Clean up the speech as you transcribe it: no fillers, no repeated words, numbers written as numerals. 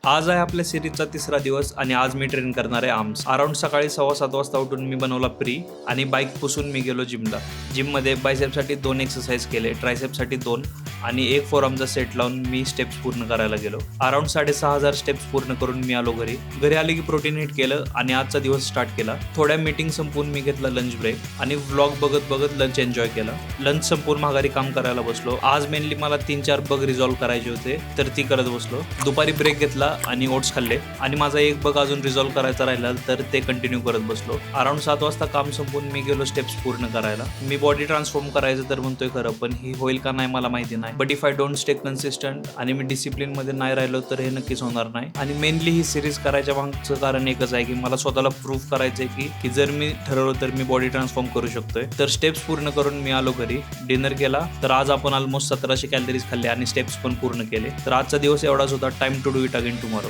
आज आहे आपल्या सिरीजचा तिसरा दिवस आणि आज मी ट्रेन करणार आहे आर्म्स. अराउंड सकाळी 7:15 वाजता उठून मी बनवला प्री आणि बाईक पुसून मी गेलो जिमला. जिममध्ये बायसेपसाठी 2 एक्सरसाइज केले, ट्रायसेपसाठी 2 आणि एक फोरआर्मचा सेट लावून मी स्टेप्स पूर्ण करायला गेलो. अराउंड 6,500 स्टेप्स पूर्ण करून मी आलो घरी आले की प्रोटीन हिट केलं आणि आजचा दिवस स्टार्ट केला. थोड्या मीटिंग संपून मी घेतला लंच ब्रेक आणि व्लॉग बघत लंच एन्जॉय केला. लंच संपून माघारी काम करायला बसलो. आज मेनली मला 3-4 बग रिझॉल्व्ह करायचे होते तर ती करत बसलो. दुपारी ब्रेक घेतला आणि ओट्स खाल्ले आणि माझा एक बग अजून रिझॉल्व्ह करायचा राहिला तर ते कंटिन्यू करत बसलो. अराउंड 7 वाजता काम संपून मी गेलो स्टेप्स पूर्ण करायला. मी बॉडी ट्रान्सफॉर्म करायचं तर म्हणतोय खरं, पण ही होईल का नाही मला माहिती नाही. But if I don't stay consistent आणि मी डिसिप्लिन मध्ये नाही राहिलो तर हे नक्कीच होणार नाही. आणि मेनली ही सिरीज करायच्या मागचं कारण एकच आहे की मला स्वतःला प्रूव्ह करायचंय की जर मी ठरवलं तर मी बॉडी ट्रान्सफॉर्म करू शकतोय. तर स्टेप्स पूर्ण करून मी आलो घरी, डिनर केला. तर आज आपण ऑलमोस्ट 1700 कॅलरीज खाल्ले आणि स्टेप्स पण पूर्ण केले. तर आजचा दिवस एवढाच होता. Time to do it again tomorrow.